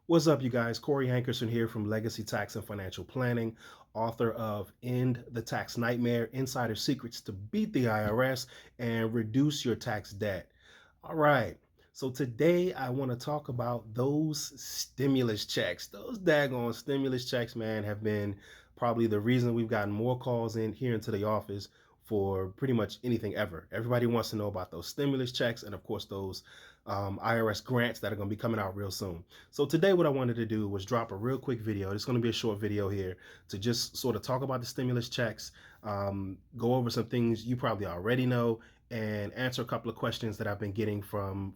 What's up, you guys? Corey Hankerson here from Legacy Tax and Financial Planning, author of End the Tax Nightmare, Insider Secrets to Beat the IRS and Reduce Your Tax Debt. All right, so today I want to talk about those stimulus checks. Those daggone stimulus checks, man, have been probably the reason we've gotten more calls in here into the office for pretty much anything ever. Everybody wants to know about those stimulus checks and, of course, those IRS grants that are going to be coming out real soon. So today what I wanted to do was drop a real quick video. It's going to be a short video here to just sort of talk about the stimulus checks, go over some things you probably already know, and answer a couple of questions that I've been getting from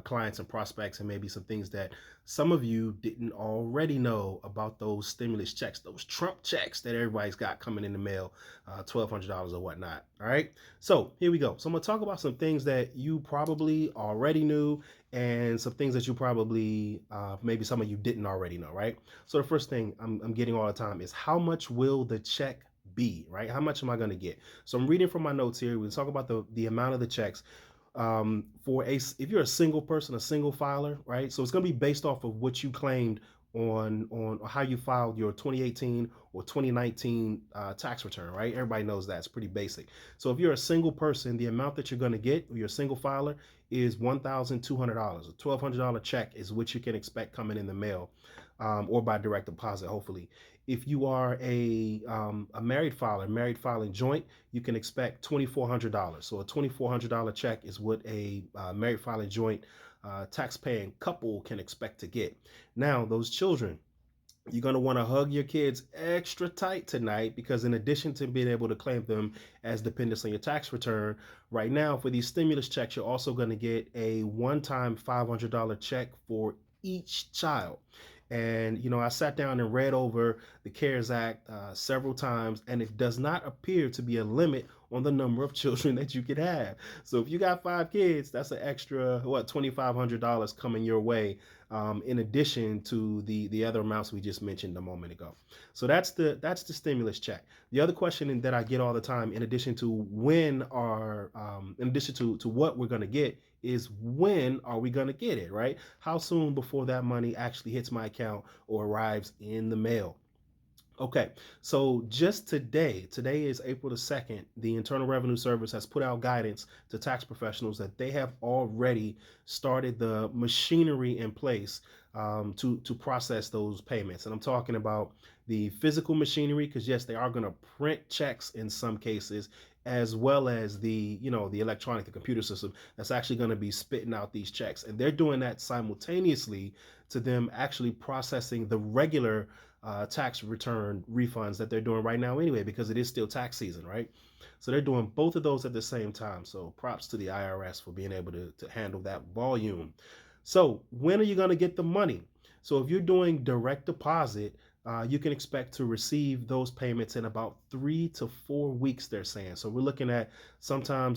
clients and prospects, and maybe some things that some of you didn't already know about those stimulus checks, those Trump checks that everybody's got coming in the mail, $1,200 or whatnot. All right, so here we go. So I'm going to talk about some things that you probably already knew and some things that you probably maybe some of you didn't already know, right? So the first thing I'm getting all the time is, how much will the check be, right? How much am I going to get? So I'm reading from my notes here. We'll talk about the amount of the checks. If you're a single person, a single filer, right? So it's going to be based off of what you claimed on how you filed your 2018 or 2019 tax return, right? Everybody knows that. It's pretty basic. So if you're a single person, the amount that you're going to get, or you're a single filer, is $1,200. A $1,200 check is what you can expect coming in the mail, or by direct deposit, hopefully. If you are a married filer, married filing joint, you can expect $2,400. So a $2,400 check is what a married filing joint tax-paying couple can expect to get. Now, those children, you're going to want to hug your kids extra tight tonight, because in addition to being able to claim them as dependents on your tax return, right now for these stimulus checks, you're also going to get a one-time $500 check for each child. And, I sat down and read over the CARES Act several times, and it does not appear to be a limit on the number of children that you could have. So if you got 5 kids, that's an extra, $2,500 coming your way, in addition to the other amounts we just mentioned a moment ago. So that's the stimulus check. The other question that I get all the time, in addition to what we're going to get, is when are we going to get it, right? How soon before that money actually hits my account or arrives in the mail? Okay, so just today is April the 2nd, the Internal Revenue Service has put out guidance to tax professionals that they have already started the machinery in place to process those payments. And I'm talking about the physical machinery, because yes, they are going to print checks in some cases, as well as the electronic, the computer system that's actually going to be spitting out these checks. And they're doing that simultaneously to them actually processing the regular tax return refunds that they're doing right now anyway, because it is still tax season, right? So they're doing both of those at the same time. So props to the IRS for being able to handle that volume. So when are you going to get the money? So if you're doing direct deposit, you can expect to receive those payments in about 3 to 4 weeks, they're saying. So we're looking at sometime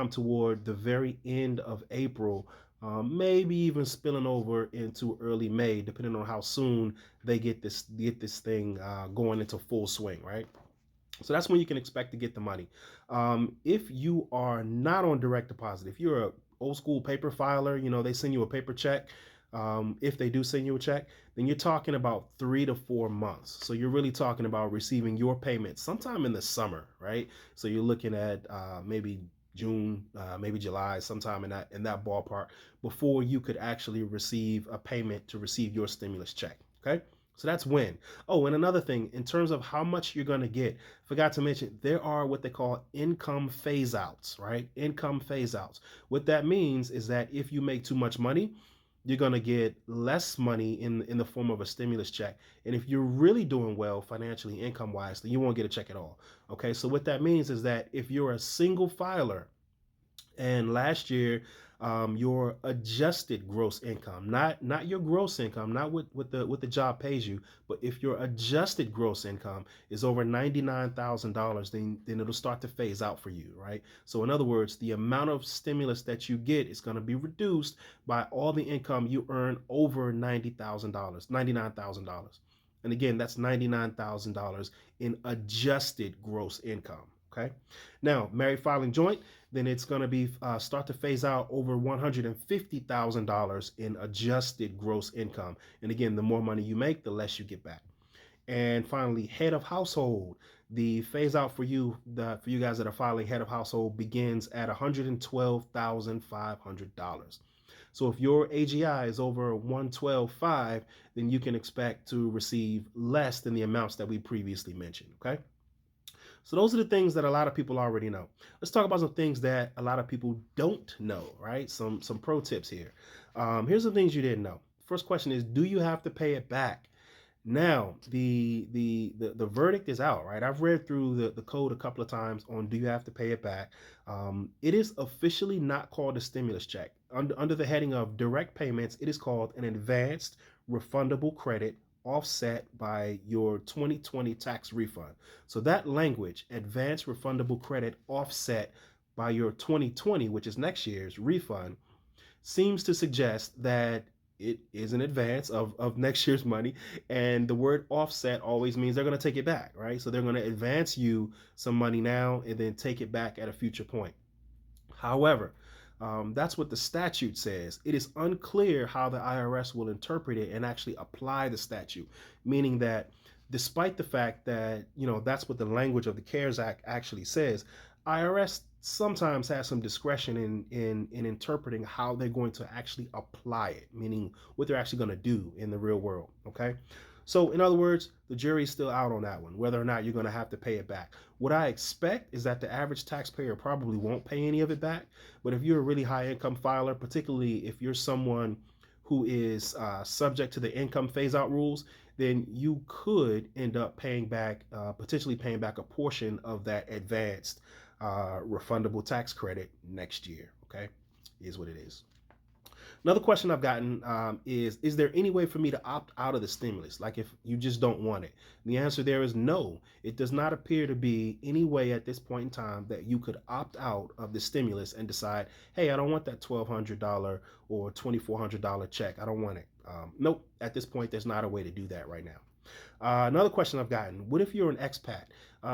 toward the very end of April, maybe even spilling over into early May, depending on how soon they get this thing going into full swing, right? So that's when you can expect to get the money. If you are not on direct deposit, if you're a old school paper filer, they send you a paper check. If they do send you a check, then you're talking about 3 to 4 months. So you're really talking about receiving your payment sometime in the summer, right? So you're looking at maybe June, maybe July, sometime in that ballpark, before you could actually receive a payment to receive your stimulus check. Okay. So that's when. Oh, and another thing, in terms of how much you're going to get, forgot to mention, there are what they call income phase outs, right? Income phase outs. What that means is that if you make too much money, you're going to get less money in the form of a stimulus check. And if you're really doing well financially, income wise, then you won't get a check at all. Okay. So what that means is that if you're a single filer, and last year, your adjusted gross income, not your gross income, not what the job pays you, but if your adjusted gross income is over $99,000, then it'll start to phase out for you, right? So in other words, the amount of stimulus that you get is going to be reduced by all the income you earn over $99,000. And again, that's $99,000 in adjusted gross income. Okay. Now, married filing joint, then it's going to be start to phase out over $150,000 in adjusted gross income. And again, the more money you make, the less you get back. And finally, head of household. The phase out for for you guys that are filing head of household begins at $112,500. So if your AGI is over 112.5, then you can expect to receive less than the amounts that we previously mentioned. Okay. So those are the things that a lot of people already know. Let's talk about some things that a lot of people don't know, right? Some pro tips here. Here's some things you didn't know. First question is, do you have to pay it back? Now, the verdict is out, right? I've read through the code a couple of times on do you have to pay it back. It is officially not called a stimulus check. Under the heading of direct payments, it is called an advanced refundable credit offset by your 2020 tax refund. So that language, advanced refundable credit offset by your 2020, which is next year's refund, seems to suggest that it is an advance of next year's money. And the word offset always means they're going to take it back, right? So they're going to advance you some money now and then take it back at a future point. However, that's what the statute says. It is unclear how the IRS will interpret it and actually apply the statute, meaning that despite the fact that, that's what the language of the CARES Act actually says, IRS sometimes has some discretion in interpreting how they're going to actually apply it, meaning what they're actually going to do in the real world. Okay. So in other words, the jury's still out on that one, whether or not you're going to have to pay it back. What I expect is that the average taxpayer probably won't pay any of it back. But if you're a really high income filer, particularly if you're someone who is subject to the income phase out rules, then you could end up paying back, potentially paying back a portion of that advanced refundable tax credit next year. Okay, is what it is. Another question I've gotten is there any way for me to opt out of the stimulus? Like if you just don't want it? The answer there is no. It does not appear to be any way at this point in time that you could opt out of the stimulus and decide, hey, I don't want that $1,200 or $2,400 check. I don't want it. Nope. At this point, there's not a way to do that right now. Another question I've gotten, what if you're an expat?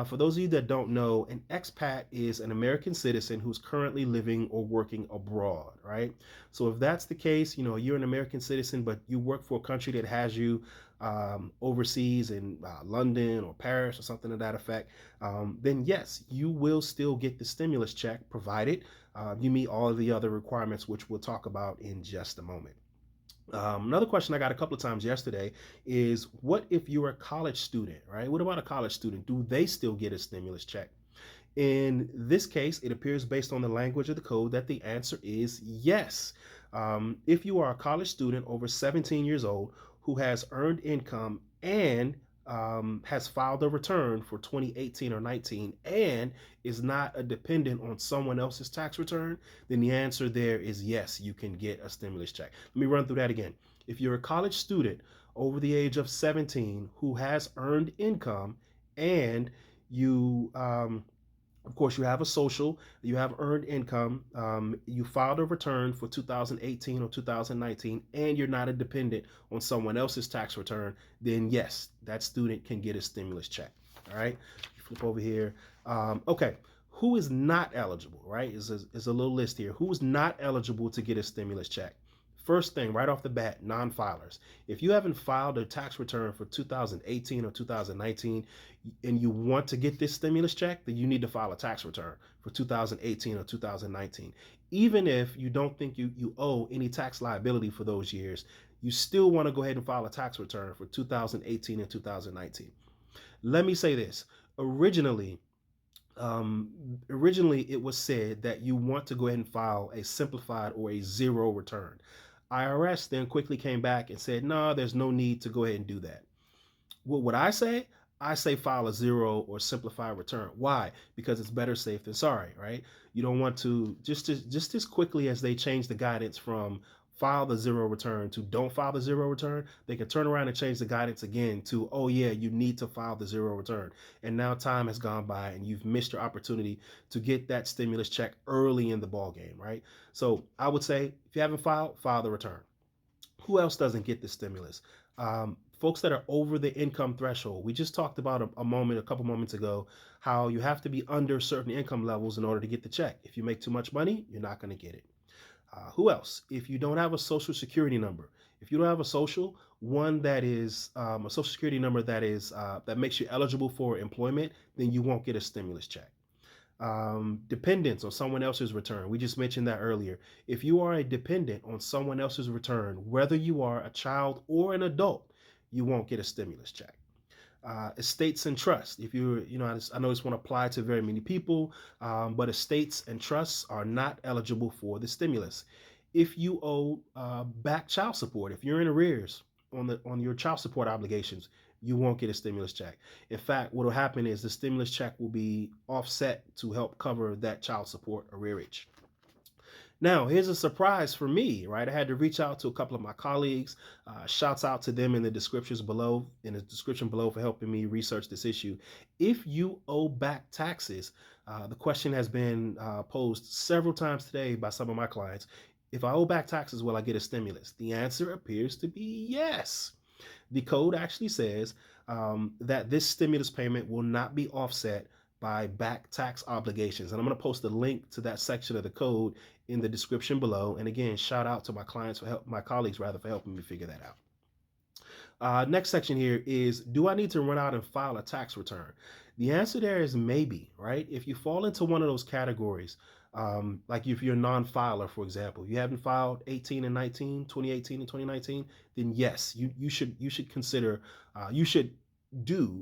For those of you that don't know, an expat is an American citizen who's currently living or working abroad, right? So if that's the case, you're an American citizen, but you work for a country that has you overseas in London or Paris or something to that effect, then yes, you will still get the stimulus check provided you meet all of the other requirements, which we'll talk about in just a moment. Another question I got a couple of times yesterday is, what if you're a college student, right? What about a college student? Do they still get a stimulus check? In this case, it appears based on the language of the code that the answer is yes. If you are a college student over 17 years old who has earned income and has filed a return for 2018 or 19 and is not a dependent on someone else's tax return, then the answer there is yes, you can get a stimulus check. Let me run through that again. If you're a college student over the age of 17 who has earned income and you of course, you have a social, you have earned income, you filed a return for 2018 or 2019, and you're not a dependent on someone else's tax return, then yes, that student can get a stimulus check. All right, flip over here. Okay, who is not eligible, right? Is a little list here. Who is not eligible to get a stimulus check? First thing, right off the bat, non-filers. If you haven't filed a tax return for 2018 or 2019 and you want to get this stimulus check, then you need to file a tax return for 2018 or 2019. Even if you don't think you owe any tax liability for those years, you still want to go ahead and file a tax return for 2018 and 2019. Let me say this. Originally, it was said that you want to go ahead and file a simplified or a zero return. IRS then quickly came back and said, no, there's no need to go ahead and do that. What would I say? I say file a zero or simplified return. Why? Because it's better safe than sorry, right? You don't want to, just as quickly as they change the guidance from file the zero return to don't file the zero return, they can turn around and change the guidance again to, oh yeah, you need to file the zero return. And now time has gone by and you've missed your opportunity to get that stimulus check early in the ball game, right? So I would say if you haven't filed, file the return. Who else doesn't get the stimulus? Folks that are over the income threshold. We just talked about a couple moments ago, how you have to be under certain income levels in order to get the check. If you make too much money, you're not going to get it. Who else? If you don't have a social security number, if you don't have a social, one that is a social security number that makes you eligible for employment, then you won't get a stimulus check. Dependence on someone else's return. We just mentioned that earlier. If you are a dependent on someone else's return, whether you are a child or an adult, you won't get a stimulus check. Estates and trusts. If you're, I know this won't apply to very many people, but estates and trusts are not eligible for the stimulus. If you owe back child support, if you're in arrears on your child support obligations, you won't get a stimulus check. In fact, what will happen is the stimulus check will be offset to help cover that child support arrearage. Now, here's a surprise for me, right? I had to reach out to a couple of my colleagues. Shouts out to them in the description below for helping me research this issue. If you owe back taxes, the question has been posed several times today by some of my clients. If I owe back taxes, will I get a stimulus? The answer appears to be yes. The code actually says that this stimulus payment will not be offset by back tax obligations. And I'm going to post a link to that section of the code in the description below. And again, shout out to my colleagues for helping me figure that out. Next section here is, do I need to run out and file a tax return? The answer there is maybe, right? If you fall into one of those categories, like if you're a non-filer, for example, you haven't filed 2018 and 2019, then yes, you should consider, you should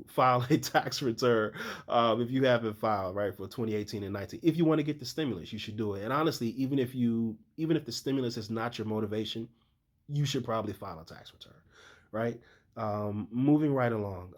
file a tax return if you haven't filed, right, for 2018 and 19. If you want to get the stimulus, you should do it. And honestly, even if the stimulus is not your motivation, you should probably file a tax return, right? Moving right along.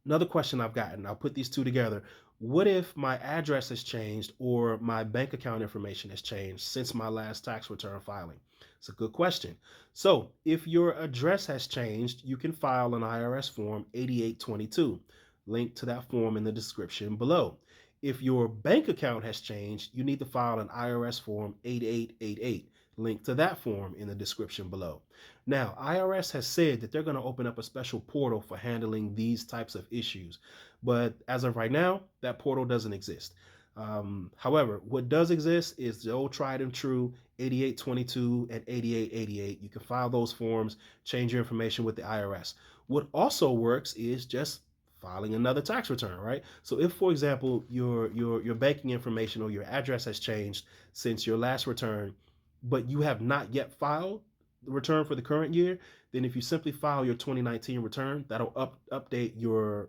Another question I've gotten, I'll put these two together. What if my address has changed or my bank account information has changed since my last tax return filing? It's a good question. So if your address has changed, you can file an IRS form 8822. Link to that form in the description below. If your bank account has changed, you need to file an IRS form 8888. Link to that form in the description below. Now, IRS has said that they're going to open up a special portal for handling these types of issues. But as of right now, that portal doesn't exist. However, what does exist is the old tried and true 8822 and 8888. You can file those forms, change your information with the IRS. What also works is just filing another tax return, right? So if, for example, your banking information or your address has changed since your last return, but you have not yet filed the return for the current year, then if you simply file your 2019 return, that'll update your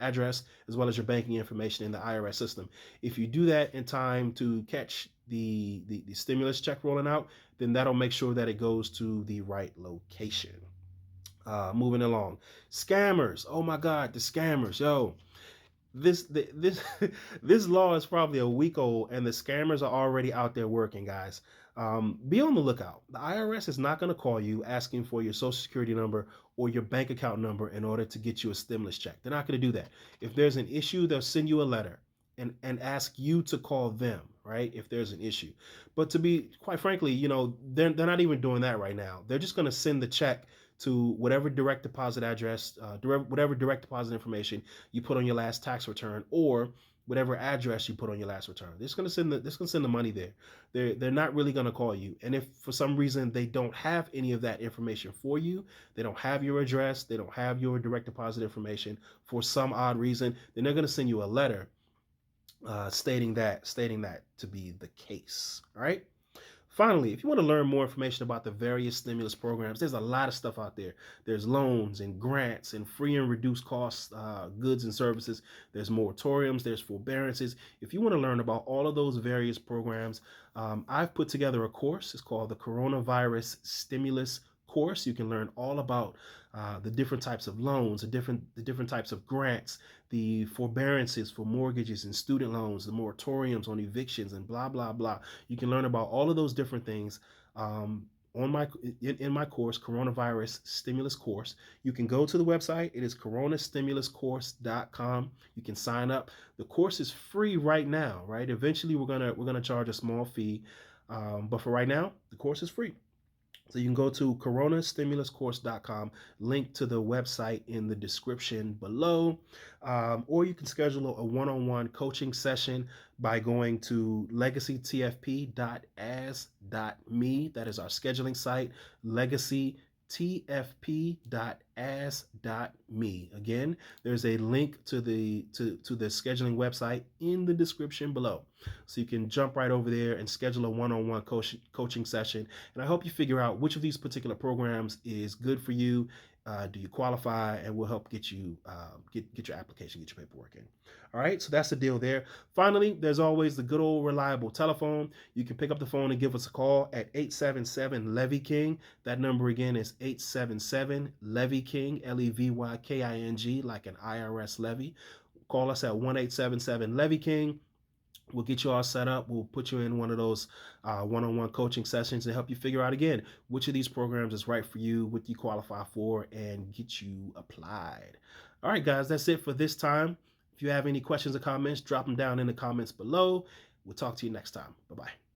address as well as your banking information in the IRS system. If you do that in time to catch the stimulus check rolling out, then that'll make sure that it goes to the right location. Moving along. Scammers. Oh my God, the scammers. Yo, this this law is probably a week old and the scammers are already out there working, guys. Be on the lookout. The IRS is not going to call you asking for your social security number or your bank account number in order to get you a stimulus check. They're not going to do that. If there's an issue, they'll send you a letter and ask you to call them, right, if there's an issue. But to be quite frankly, they're not even doing that right now. They're just going to send the check to whatever direct deposit address, whatever direct deposit information you put on your last tax return, or whatever address you put on your last return. They're just going to send the money there. They're not really going to call you. And if for some reason they don't have any of that information for you, they don't have your address, they don't have your direct deposit information for some odd reason, then they're going to send you a letter stating that to be the case. All right. Finally, if you want to learn more information about the various stimulus programs, there's a lot of stuff out there. There's loans and grants and free and reduced cost goods and services. There's moratoriums, there's forbearances. If you want to learn about all of those various programs, I've put together a course. It's called the Coronavirus Stimulus Course. You can learn all about the different types of loans, the different types of grants, the forbearances for mortgages and student loans, the moratoriums on evictions, and blah blah blah. You can learn about all of those different things in my course, Coronavirus Stimulus Course. You can go to the website. It is coronastimuluscourse.com. You can sign up. The course is free right now, right? Eventually, we're gonna charge a small fee, but for right now, the course is free. So you can go to coronastimuluscourse.com, link to the website in the description below, or you can schedule a one-on-one coaching session by going to legacytfp.as.me. That is our scheduling site, legacytfp.as.me. Again, there's a link to the scheduling website in the description below. So you can jump right over there and schedule a one-on-one coaching session. And I hope you figure out which of these particular programs is good for you. Do you qualify? And we'll help get you get your application, get your paperwork in. All right, so that's the deal there. Finally, there's always the good old reliable telephone. You can pick up the phone and give us a call at 877 Levy King. That number again is 877 Levy King, Levyking, like an IRS levy. Call us at 1-877 Levy King. We'll get you all set up. We'll put you in one of those one-on-one coaching sessions to help you figure out, again, which of these programs is right for you, what you qualify for, and get you applied. All right, guys, that's it for this time. If you have any questions or comments, drop them down in the comments below. We'll talk to you next time. Bye-bye.